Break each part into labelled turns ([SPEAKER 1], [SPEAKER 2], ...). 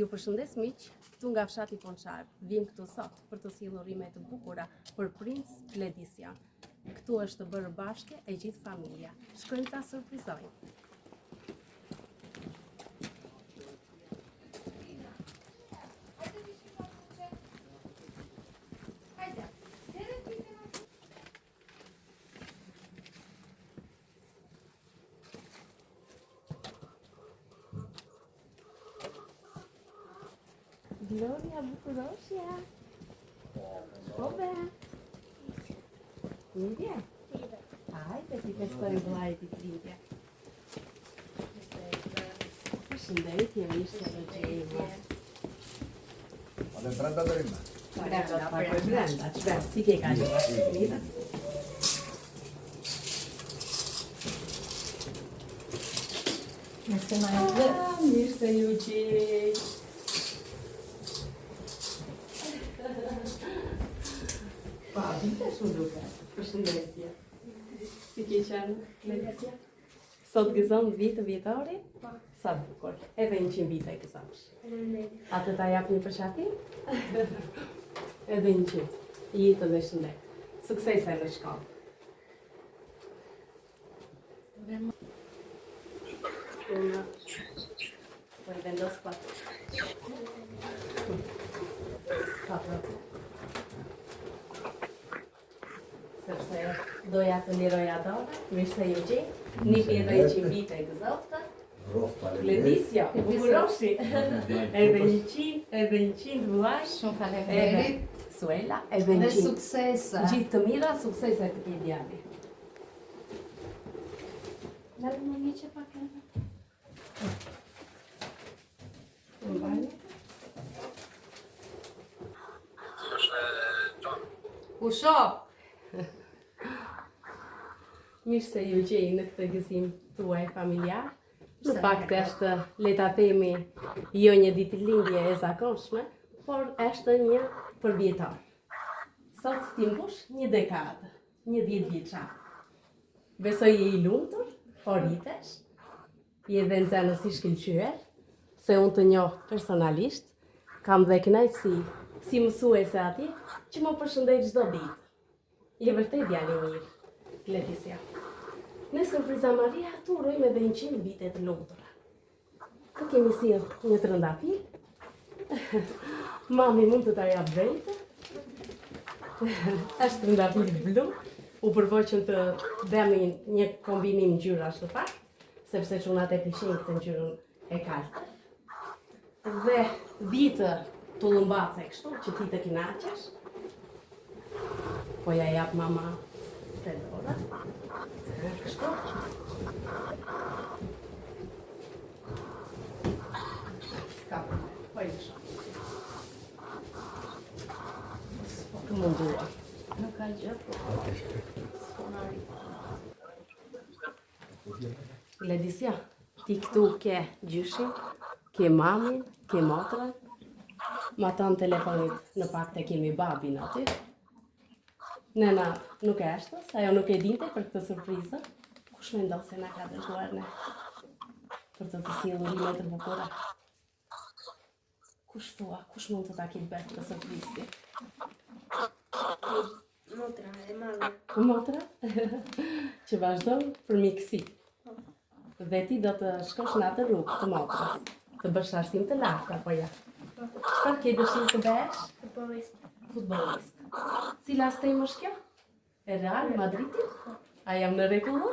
[SPEAKER 1] Ju përshëndes miq, këtu nga fshati Ponçar. Vim këtu sot për të sjellur rime të bukura për Princ Gledisja. Këtu është të bërë bashkë e gjithë familja. Shkojmë ta surprizojmë. Gloria bukuroshja. Shkove. Lindje? Hajde, ti festojmë vllajt i Lindje. Përshëndetje, mirë se vë gjejmë.
[SPEAKER 2] Vale, brenda dërime.
[SPEAKER 1] Brenda, çfarë? Si ke kaluar? Mirë. Mirë se ju gjej. Pa, vite shumë duke. Përshëndetje. Si ke qenë, Gledisja? Sot gëzon vitë vjetori? Sa bukur. Edhe 100 vite gëzosh. Atë ta jap një përshati? Edhe 100. Jetë dhe shëndet. Suksese në shkollë. Po i vendos pak. Sepse doja të liroja dorë, mirë se ju gjej. Një edhe 100 vite gëzoftë. Gledisja, bukuroshi. Edhe 100, edhe 100 vllaj.
[SPEAKER 3] Shumë faleminderit.
[SPEAKER 1] Suela, edhe 100.
[SPEAKER 3] Dhe suksese.
[SPEAKER 1] Gjithë të mira, suksese të ke djali. Dalë më një që pak edhe.
[SPEAKER 3] Usho!
[SPEAKER 1] Mirë se ju gjej në këtë gëzim tuaj familjar. Në fakt është, le ta themi, jo një ditëlindje e zakonshme, por është një përvjetor. Sot ti mbush një dekadë, një 10 vjeçar. Besoj je i lumtur, po rritesh, je dhe nxënës i shkëlqyer, se unë të njoh personalisht, kam dhe kënaqësi si mësuese atje, që më përshëndet çdo ditë. Je vërtet djalë i mirë, Gledisja. Në surpriza Maria, të urojmë edhe 100 vite të lumtura. Të kemi sjell një trëndafil. Mami mund të ta jap drejtë. Është trëndafil blu. U përvoqëm të bëmi një kombinim ngjyrash në fakt, sepse çunat e pëlqejnë këtë ngjyrën e kaltër. Dhe vitë tullumbace kështu që ti të kënaqesh. Po ja jap mama te dora. Kështu. Skapë, po i shumë. Të mundua.
[SPEAKER 3] Nuk ka gjë, po.
[SPEAKER 1] Gledisja, ti këtu ke gjyshin, ke mamin, ke motrën. Ma tanë telefonit në fakt e kemi babin aty. Nena nuk e eshtës, ajo nuk e dinte për këtë surprizë. Kush mendon se na ka dëshuar ne për të sjellur rime të bukura? Kush thua, kush mund të ta ketë bërë këtë surprizë?
[SPEAKER 4] Motra e madhe.
[SPEAKER 1] Motra? Që vazhdon për mikësi. Dhe ti do të shkosh në atë rrugë të motrës, të bësh arsim të lartë apo ja? Çfarë ke dëshirë të bësh? Futbollist. Cila stejmë është kjo? E Real Madridit? A jam në rregull?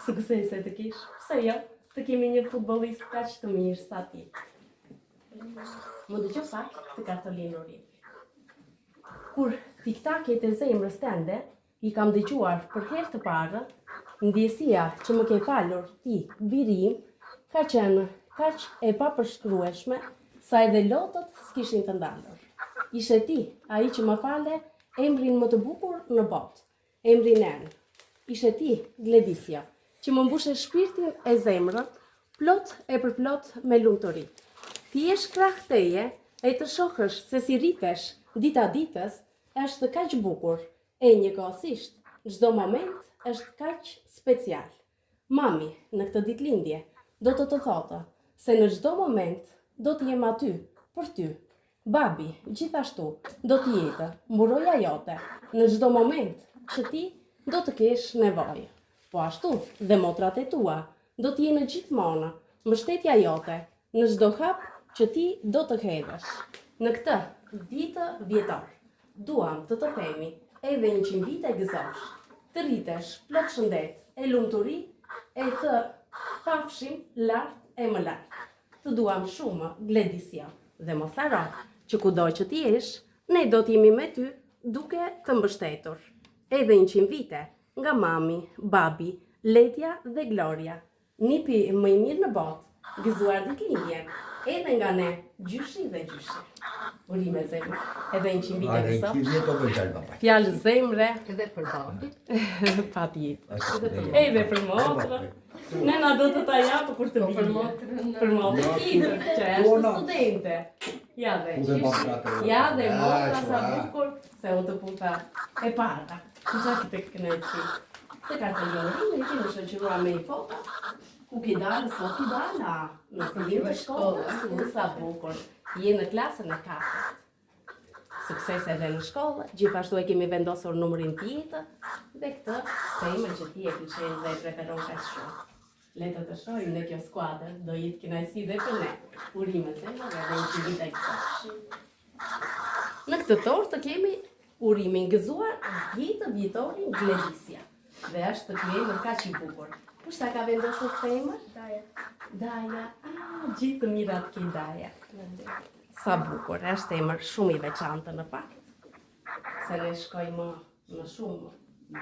[SPEAKER 1] Suksese të kish. Pse jo? Të kemi një futbollist kaq të mirë sa ti. Më dëgjoj pak të Kartolinën Uri. Kur tiktaket e zemrës tënde i kam dëgjuar për herë të parë, ndjesia që më ke falur ti, birim, ka qenë kaq e papërshkrueshme sa edhe lotët s'kishin të ndalur. Ishe ti, ai që më fale emrin më të bukur në botë, emrin en. Ishe ti, Gledisja, që më mbushe shpirtin e zemrën, plot e përplot me lumturi. Ti je krah teje e të shohësh se si rritesh dita ditës është kaq bukur e njëkohësisht çdo moment është kaq special. Mami, në këtë ditëlindje, do të thotë se në çdo moment do të jem aty, për ty. Babi, gjithashtu, do të jetë mburoja jote në çdo moment që ti do të kesh nevojë. Po ashtu, dhe motrat e tua do të jenë gjithmonë mbështetja jote në çdo hap që ti do të hedhësh. Në këtë vitë vjetor, duam të të themi edhe 100 vite gëzosh, të rritesh plot shëndet e lumturi e të pafshim lart e më lart. Të duam shumë Gledisja dhe mos haro që kudo që ti jesh, ne do t'jemi me ty duke të mbështetur. Edhe 100 vite nga mami, babi, Letja dhe Gloria, nipi më i mirë në botë, gëzuar ditëlindjen, edhe nga ne, gjyshi dhe gjyshi. Urime zemre, edhe 100 vite
[SPEAKER 2] Are,
[SPEAKER 1] gëzosh.
[SPEAKER 2] 100 vjet o bëjtal baba.
[SPEAKER 1] Fjalë zemre,
[SPEAKER 3] Edhe për babi.
[SPEAKER 1] patjetër. Edhe për motrën. Nena do të ta japë kur të
[SPEAKER 3] Po për
[SPEAKER 1] vijë.
[SPEAKER 3] motrën.
[SPEAKER 1] Për motrën tjetër, që është studente. Ja dhe
[SPEAKER 2] Ku dhe
[SPEAKER 1] gjyshi.
[SPEAKER 2] motra
[SPEAKER 1] Ja dhe
[SPEAKER 2] Ja,
[SPEAKER 1] motra sa
[SPEAKER 2] çfarë?
[SPEAKER 1] bukur, se u të puta e para. Kisha këtë kënaqësi. Të kartëllorin e kemi shoqëruar me një foto. Ku ki dalë, sot ki dalë, në fillim të shkollës, u sa bukur. Je në klasën e 4. Sukses edhe në shkollë, gjithashtu e kemi vendosur numrin tjetër dhe këtë stemën që ti e pëlqen dhe e preferon kaq shumë. Le të shohim në kjo skuadër, do jetë kënaqësi dhe për ne. Urime zemre dhe 100 vite gëzosh. Në këtë tortë kemi urimin gëzuar vitë vjetorin Gledisja. Dhe është të emër kaq i bukur. Kush ta ka vendosur këtë emër?
[SPEAKER 4] Daja.
[SPEAKER 1] Daja. Gjithë të mirat ki Daja. Sa bukur, është emër shumë i veçantë në fakt. Se ne shkojmë në shumë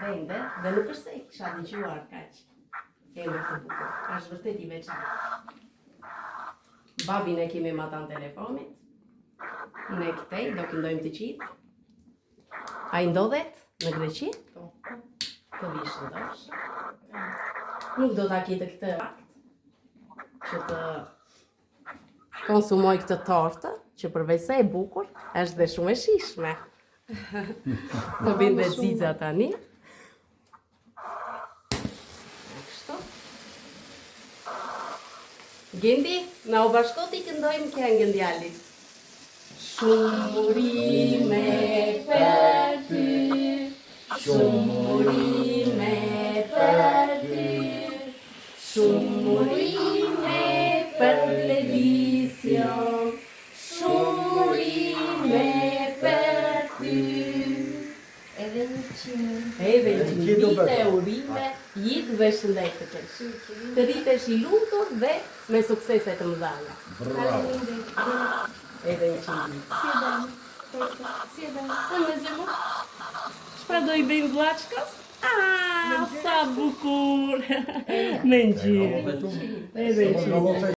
[SPEAKER 1] vende dhe nuk është se i kisha dëgjuar kaq emër të bukur. Është vërtet i veçantë. Babin e kemi matan telefonit. Ne këtej do këndojmë të qitë. A i ndodhet në Greqi?
[SPEAKER 3] Po.
[SPEAKER 1] Të vishë ndosh. Nuk do ta ketë këtë fakt që të konsumoj këtë tortë, që përveç se e bukur, është dhe shumë e shishme. Po bëjmë dhe xixa tani. Kështu. Gendi, na u bashkoti këndojmë këngën djalit. Shumë urime për ty, shumë urime për ty, shumë urime për Gledisjon, shumë urime për ty.
[SPEAKER 3] Edhe 100.
[SPEAKER 1] Edhe 100 vite urime, jetë dhe shëndet të kesh. Të rritesh i lumtur dhe me suksese të mëdha.
[SPEAKER 2] Bravo.
[SPEAKER 1] Edhe 100 vite.
[SPEAKER 3] Si edhe.
[SPEAKER 1] Me zemër. Çfarë do i bëjmë vllaçkas? Sa bukur! Me ngjyrë.
[SPEAKER 2] Bravo.
[SPEAKER 1] Edhe 100 vite.